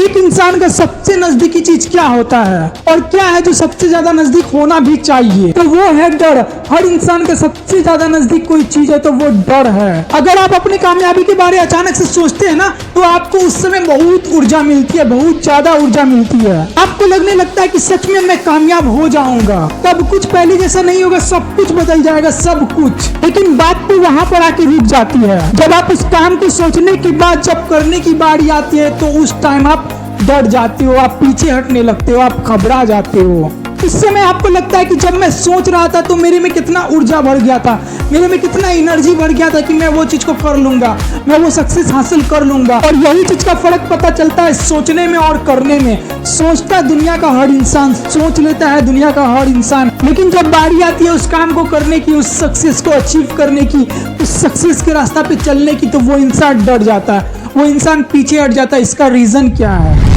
एक इंसान का सबसे नजदीकी चीज क्या होता है और क्या है जो सबसे ज्यादा नजदीक होना भी चाहिए, तो वो है डर। हर इंसान का सबसे ज्यादा नजदीक कोई चीज है तो वो डर है। अगर आप अपनी कामयाबी के बारे में अचानक से सोचते हैं ना, तो आपको उस समय बहुत ऊर्जा मिलती है, बहुत ज्यादा ऊर्जा मिलती है। आपको लगने लगता है कि सच में मैं कामयाब हो जाऊंगा, तब कुछ पहले जैसा नहीं होगा, सब कुछ बदल जाएगा, सब कुछ। लेकिन बात तो वहां पर आके रुक जाती है। जब आप उस काम को सोचने के बाद जब करने की बारी आती है, तो उस टाइम आप डर जाते हो, आप पीछे हटने लगते हो, आप घबरा जाते हो। इस समय आपको लगता है कि जब मैं सोच रहा था तो मेरे में कितना ऊर्जा बढ़ गया था, मेरे में कितना एनर्जी बढ़ गया था कि मैं वो चीज को कर लूंगा, मैं वो सक्सेस हासिल कर लूंगा। और यही चीज का फर्क पता चलता है सोचने में और करने में। सोचता दुनिया का हर इंसान, सोच लेता है दुनिया का हर इंसान, लेकिन जब बारी आती है उस काम को करने की, उस सक्सेस को अचीव करने की, उस सक्सेस के रास्ता पे चलने की, तो वो इंसान डर जाता है, वो इंसान पीछे हट जाता है। इसका रीजन क्या है?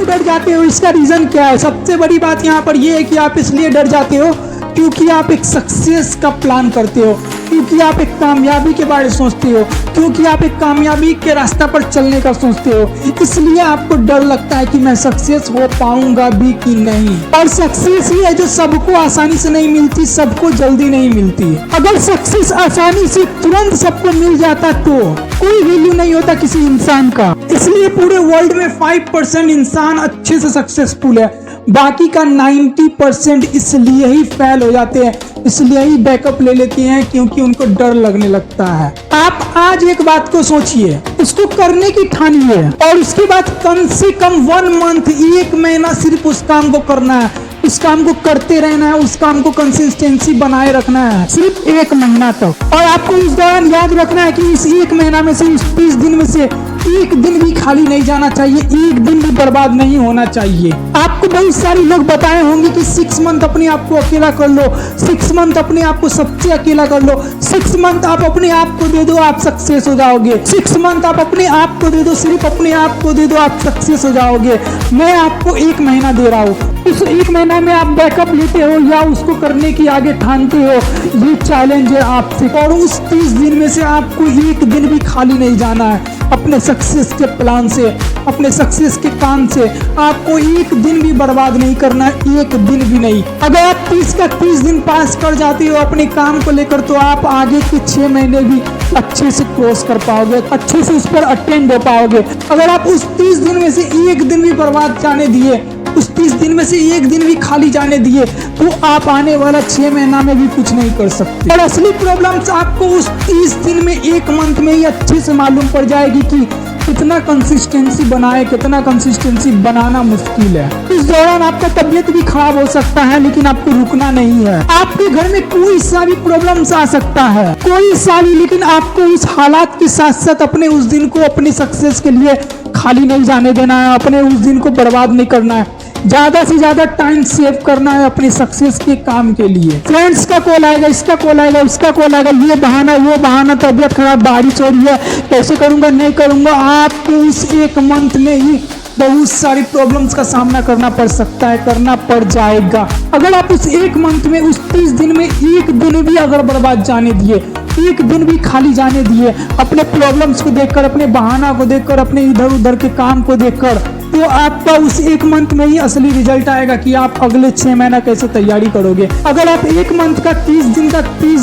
डर जाते हो, इसका रीजन क्या है? सबसे बड़ी बात यहाँ पर यह है कि आप इसलिए डर जाते हो क्योंकि आप एक सक्सेस का प्लान करते हो, क्योंकि आप एक कामयाबी के बारे में सोचते हो, क्योंकि आप एक कामयाबी के रास्ते पर चलने का सोचते हो। इसलिए आपको डर लगता है कि मैं सक्सेस हो पाऊंगा भी कि नहीं। और सक्सेस ही है जो सबको आसानी से नहीं मिलती, सबको जल्दी नहीं मिलती। अगर सक्सेस आसानी से तुरंत सबको मिल जाता तो कोई वैल्यू नहीं होता किसी इंसान का। इसलिए पूरे वर्ल्ड में 5% इंसान अच्छे से सक्सेसफुल है, बाकी का 90% इसलिए ही फेल हो जाते हैं, इसलिए ही बैकअप ले लेते हैं क्योंकि उनको डर लगने लगता है। आप आज एक बात को सोचिए, उसको करने की ठानिए और उसके बाद कम से कम 1 मंथ, 1 महीना सिर्फ उस काम को करना है, उस काम को करते रहना है, उस काम को कंसिस्टेंसी बनाए रखना है, सिर्फ 1 महीना तक। और आपको इस दौरान याद रखना है कि इस 1 महीना में से, इस 30 दिन में से 1 दिन भी खाली नहीं जाना चाहिए, 1 दिन भी बर्बाद नहीं होना चाहिए। आपको बहुत सारे लोग बताए होंगे कि 6 मंथ अपने आप को अकेला कर लो, 6 मंथ अपने आप को सबसे अकेला कर लो, 6 मंथ आप अपने आप को दे दो, आप सक्सेस हो जाओगे, 6 मंथ आप अपने आप को दे दो, सिर्फ अपने आप को दे दो, आप सक्सेस हो जाओगे। मैं आपको 1 महीना दे रहा हूँ, उस 1 महीना में आप बैकअप लेते हो या उसको करने की आगे ठानते हो, ये चैलेंज है आपसे। और उस 30 दिन में से आपको 1 दिन भी खाली नहीं जाना है अपने सक्सेस के प्लान से, अपने सक्सेस के काम से। आपको 1 दिन भी बर्बाद नहीं करना है, 1 दिन भी नहीं। अगर आप 30 का 30 दिन पास कर जाते हो अपने काम को लेकर, तो आप आगे के 6 महीने भी अच्छे से क्रॉस कर पाओगे, अच्छे से उस पर अटेंड हो पाओगे। अगर आप उस 30 दिन में से 1 दिन भी बर्बाद जाने दिए, उस 30 दिन में से 1 दिन भी खाली जाने दिए, तो आप आने वाला 6 महीना में भी कुछ नहीं कर सकते। और असली प्रॉब्लम्स आपको उस 30 दिन में, 1 मंथ में ही अच्छे से मालूम पड़ जाएगी कि कितना कंसिस्टेंसी बनाए, कितना कंसिस्टेंसी बनाना मुश्किल है। इस दौरान आपका तबीयत भी खराब हो सकता है, लेकिन आपको रुकना नहीं है। आपके घर में कोई सा भी प्रॉब्लम्स आ सकता है, कोई सा भी, लेकिन आपको उस हालात के साथ साथ अपने उस दिन को अपनी सक्सेस के लिए खाली नहीं जाने देना है, अपने उस दिन को बर्बाद नहीं करना है, ज्यादा से ज्यादा टाइम सेव करना है अपनी सक्सेस के काम के लिए। फ्रेंड्स का कॉल आएगा, इसका कॉल आएगा, उसका कॉल आएगा, ये बहाना वो बहाना, तबियत खराब, बारिश हो रही है, कैसे करूंगा, नहीं करूंगा। आपको उस 1 मंथ में ही बहुत सारी प्रॉब्लम्स का सामना करना पड़ सकता है, करना पड़ जाएगा। अगर आप उस 1 मंथ में, उस 30 दिन में 1 दिन भी अगर बर्बाद जाने दिए, 1 दिन भी खाली जाने दिए, अपने प्रॉब्लम्स को देखकर, अपने बहाना को देखकर, अपने इधर उधर के काम को देखकर, तो आपका उस 1 मंथ में ही असली रिजल्ट आएगा कि आप अगले 6 महीना कैसे तैयारी करोगे। अगर आप 1 मंथ का 30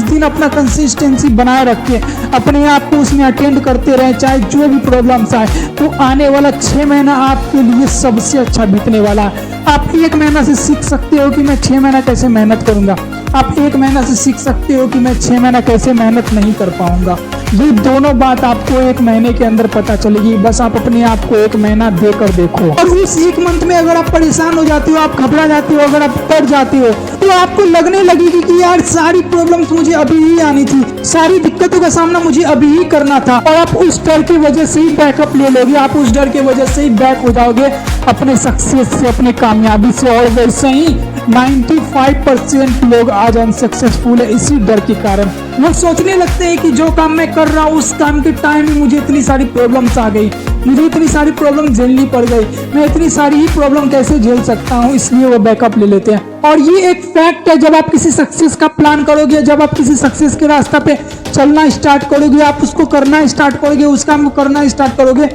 दिन अपना कंसिस्टेंसी बनाए रखे, अपने आप को उसमें अटेंड करते रहे, चाहे जो भी प्रॉब्लम्स आए, तो आने वाला 6 महीना आपके लिए सबसे अच्छा बीतने वाला है। आप 1 महीना से सीख सकते हो कि मैं 6 महीना कैसे मेहनत करूंगा, आप 1 महीना से सीख सकते हो कि मैं 6 महीना कैसे मेहनत नहीं कर पाऊंगा। ये दोनों बात आपको 1 महीने के अंदर पता चलेगी, बस आप अपने आप को 1 महीना देकर देखो। और उस 1 मंथ में अगर आप परेशान हो जाते हो, आप घबरा जाते हो, अगर आप डर जाते हो, तो आपको लगने लगेगी कि यार सारी प्रॉब्लम्स मुझे अभी ही आनी थी, सारी दिक्कतों का सामना मुझे अभी ही करना था। और आप उस डर की वजह से ही बैकअप ले लोगे, आप उस डर की वजह से ही बैक हो जाओगे अपने सक्सेस से, अपने कामयाबी से। और वैसे ही 95% लोग आज अनसक्सेसफुल है इसी डर के कारण। वो सोचने लगते हैं कि जो काम मैं कर रहा हूँ उस काम के टाइम में मुझे इतनी सारी प्रॉब्लम्स आ गई, मुझे इतनी सारी प्रॉब्लम झेलनी पड़ गई, मैं इतनी सारी ही प्रॉब्लम कैसे झेल सकता हूँ, इसलिए वो बैकअप ले लेते हैं। और ये एक फैक्ट है, जब आप किसी सक्सेस का प्लान करोगे, जब आप किसी सक्सेस के रास्ता पे चलना स्टार्ट करोगे, आप उसको करना स्टार्ट करोगे, उस काम को करना स्टार्ट करोगे,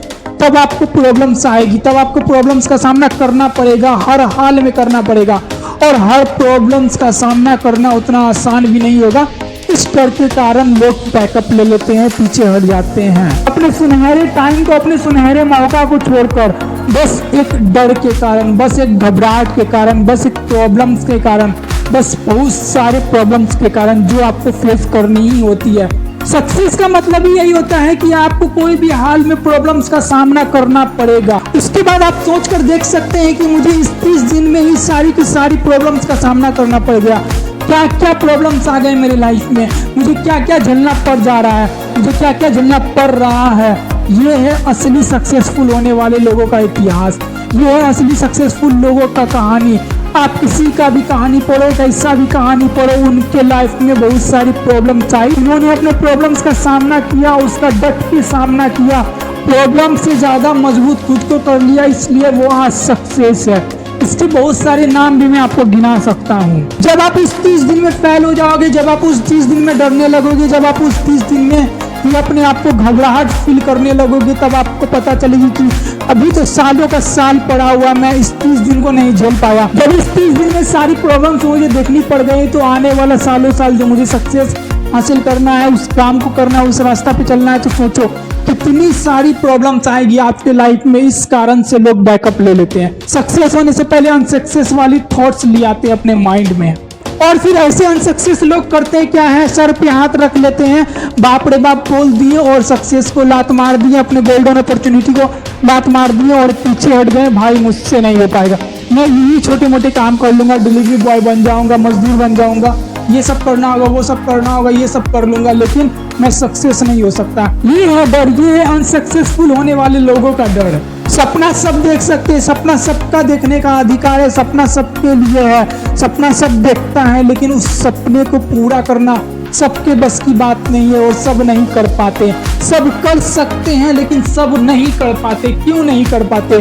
तब आपको प्रॉब्लम्स आएगी, तब आपको प्रॉब्लम्स का सामना करना पड़ेगा, हर हाल में करना पड़ेगा। और हर प्रॉब्लम्स का सामना करना उतना आसान भी नहीं होगा। इस डर के कारण लोग बैकअप ले लेते हैं, पीछे हट जाते हैं, अपने सुनहरे टाइम को, अपने सुनहरे मौका को छोड़कर बस एक डर के कारण, बस एक घबराहट के कारण, बस एक प्रॉब्लम्स के कारण, बस बहुत सारे प्रॉब्लम्स के कारण जो आपको फेस करनी ही होती है। सक्सेस का मतलब ही यही होता है कि आपको कोई भी हाल में प्रॉब्लम्स का सामना करना पड़ेगा। उसके बाद आप सोच कर देख सकते हैं कि मुझे इस 30 दिन में ही सारी की सारी प्रॉब्लम्स का सामना करना पड़ गया, क्या क्या प्रॉब्लम्स आ गए मेरे लाइफ में, मुझे क्या क्या झेलना पड़ जा रहा है, मुझे क्या क्या झेलना पड़ रहा है। ये है असली सक्सेसफुल होने वाले लोगों का इतिहास, ये है असली सक्सेसफुल लोगों का कहानी। आप किसी का भी कहानी पढ़ो, कैसा भी कहानी पढ़ो, उनके लाइफ में बहुत सारी प्रॉब्लम्स आई, उन्होंने अपने प्रॉब्लम्स का सामना किया, उसका डट के सामना किया, प्रॉब्लम से ज्यादा मजबूत खुद को कर लिया, इसलिए वो आज सक्सेस है। इसके बहुत सारे नाम भी मैं आपको गिना सकता हूँ। जब आप इस 30 दिन में फेल हो जाओगे, जब आप उस 30 दिन में डरने लगोगे, जब आप उस 30 दिन में ही अपने आप को घबराहट फील करने लगोगे, तब आपको पता चलेगी कि अभी तो सालों का साल पड़ा हुआ, मैं इस 30 दिन को नहीं झेल पाया। जब इस 30 दिन में सारी प्रॉब्लम्स मुझे देखनी पड़ गई, तो आने वाला सालों साल जो मुझे सक्सेस हासिल करना है, उस काम को करना है, उस रास्ता पे चलना है, तो सोचो कितनी सारी प्रॉब्लम्स आएगी आपके लाइफ में। इस कारण से लोग बैकअप ले लेते हैं, सक्सेस होने से पहले अनसक्सेस वाली थॉट्स ले आते हैं अपने माइंड में, और फिर ऐसे अनसक्सेस लोग करते हैं क्या है, सर पे हाथ रख लेते हैं, बाप रे बाप बोल दिए और सक्सेस को लात मार दिए, अपने गोल्डन अपॉर्चुनिटी को लात मार दिए और पीछे हट गए। भाई मुझसे नहीं हो पाएगा, मैं यही छोटे मोटे काम कर लूंगा, डिलीवरी बॉय बन जाऊंगा, मजदूर बन जाऊंगा, ये सब करना होगा, वो सब करना होगा, ये सब कर लूंगा, लेकिन मैं सक्सेस नहीं हो सकता। ये है डर, ये है अनसक्सेसफुल होने वाले लोगों का डर। सपना सब देख सकते हैं, सपना सबका देखने का अधिकार है, सपना सबके लिए है, सपना सब देखता है, लेकिन उस सपने को पूरा करना सबके बस की बात नहीं है और सब नहीं कर पाते। सब कर सकते हैं लेकिन सब नहीं कर पाते। क्यों नहीं कर पाते?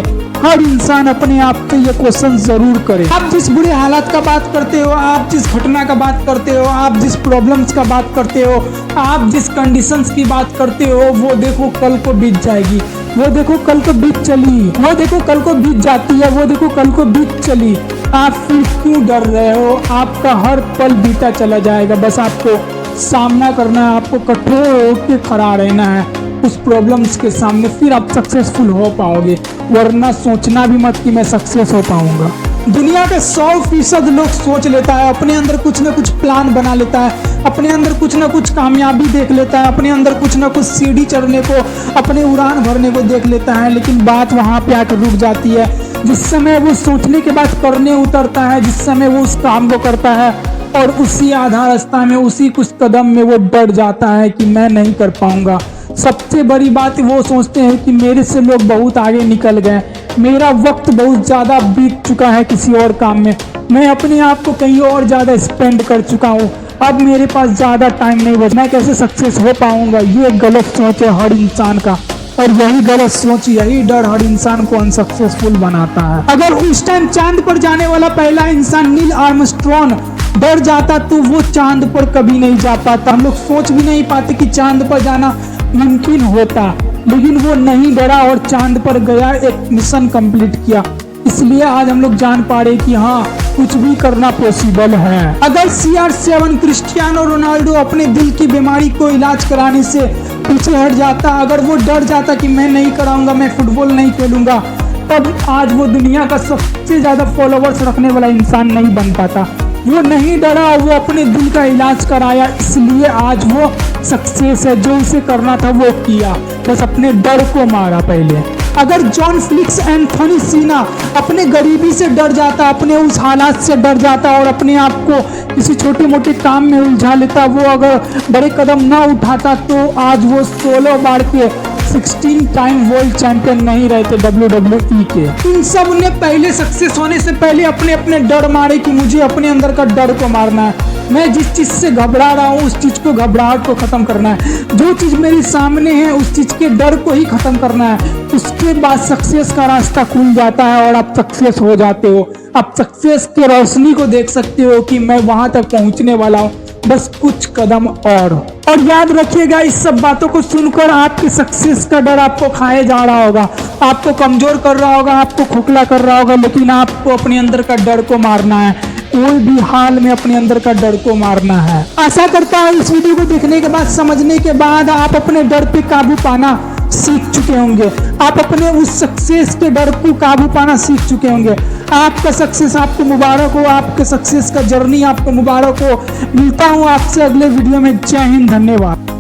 हर इंसान अपने आप से ये क्वेश्चन जरूर करे। आप जिस बुरे हालात का बात करते हो, आप जिस घटना का बात करते हो, आप जिस प्रॉब्लम्स का बात करते हो, आप जिस कंडीशंस की बात करते हो, वो देखो कल को बीत जाएगी, वो देखो कल को बीत चली, वो देखो कल को बीत जाती है, वो देखो कल को बीत चली। आप फिर क्यों डर रहे हो? आपका हर पल बीता चला जाएगा। बस आपको सामना करना है, आपको कठोर होकर खड़ा रहना है उस प्रॉब्लम्स के सामने, फिर आप सक्सेसफुल हो पाओगे। वरना सोचना भी मत कि मैं सक्सेस हो पाऊंगा। दुनिया के 100% लोग सोच लेता है, अपने अंदर कुछ ना कुछ प्लान बना लेता है, अपने अंदर कुछ ना कुछ कामयाबी देख लेता है, अपने अंदर कुछ ना कुछ सीढ़ी चढ़ने को, अपने उड़ान भरने को देख लेता है, लेकिन बात वहाँ पे आकर रुक जाती है। जिस समय वो सोचने के बाद करने उतरता है, जिस समय वो उस काम को करता है, और उसी आधा रास्ता में, उसी कुछ कदम में वो डर जाता है कि मैं नहीं कर पाऊंगा। सबसे बड़ी बात वो सोचते हैं कि मेरे से लोग बहुत आगे निकल गए, मेरा वक्त बहुत ज़्यादा बीत चुका है किसी और काम में, मैं अपने आप को कहीं और ज़्यादा स्पेंड कर चुका हूँ, अब मेरे पास ज़्यादा टाइम नहीं बचा, मैं कैसे सक्सेस हो पाऊंगा। ये गलत सोच है हर इंसान का, और यही गलत सोच, यही डर हर इंसान को अनसक्सेसफुल बनाता है। अगर उस टाइम चांद पर जाने वाला पहला इंसान नील आर्मस्ट्रॉन्ग डर जाता तो वो चांद पर कभी नहीं जा पाता। हम लोग सोच भी नहीं पाते कि चांद पर जाना मुमकिन होता, लेकिन वो नहीं डरा और चांद पर गया, एक मिशन कंप्लीट किया। इसलिए आज हम लोग जान पा रहे कि हाँ, कुछ भी करना पॉसिबल है। अगर CR7 क्रिस्टियानो रोनाल्डो अपने दिल की बीमारी को इलाज कराने से पीछे हट जाता, अगर वो डर जाता कि मैं नहीं कराऊंगा, मैं फुटबॉल नहीं खेलूंगा, तब आज वो दुनिया का सबसे ज्यादा फॉलोवर्स रखने वाला इंसान नहीं बन पाता। वो नहीं डरा, वो अपने दिल का इलाज कराया, इसलिए आज वो सक्सेस है। जो उसे करना था वो किया, बस अपने डर को मारा पहले। अगर जॉन फेलिक्स एंथोनी सीना अपने गरीबी से डर जाता, अपने उस हालात से डर जाता और अपने आप को किसी छोटे मोटे काम में उलझा लेता, वो अगर बड़े कदम ना उठाता, तो आज वो 16 बार के 16 टाइम वर्ल्ड चैंपियन नहीं रहे थे WWE के। इन सब ने पहले सक्सेस होने से पहले अपने अपने डर मारे कि मुझे अपने अंदर का डर को मारना है, मैं जिस चीज से घबरा रहा हूँ उस चीज को, घबराहट को खत्म करना है, जो चीज मेरे सामने है उस चीज के डर को ही खत्म करना है। उसके बाद सक्सेस का रास्ता खुल जाता है और आप सक्सेस हो जाते हो। आप सक्सेस की रोशनी को देख सकते हो कि मैं वहां तक पहुंचने वाला हूँ, बस कुछ कदम और याद रखिएगा, इस सब बातों को सुनकर आपके सक्सेस का डर आपको खाए जा रहा होगा, आपको कमजोर कर रहा होगा, आपको खोखला कर रहा होगा, लेकिन आपको अपने अंदर का डर को मारना है। कोई भी हाल में अपने अंदर का डर को मारना है। आशा करता हूँ इस वीडियो को देखने के बाद, समझने के बाद आप अपने डर पे काबू पाना सीख चुके होंगे। आप अपने उस सक्सेस के डर को काबू पाना सीख चुके होंगे। आपका सक्सेस आपको मुबारक हो, आपके सक्सेस का जर्नी आपको मुबारक हो। मिलता हूँ आपसे अगले वीडियो में। जय हिंद, धन्यवाद।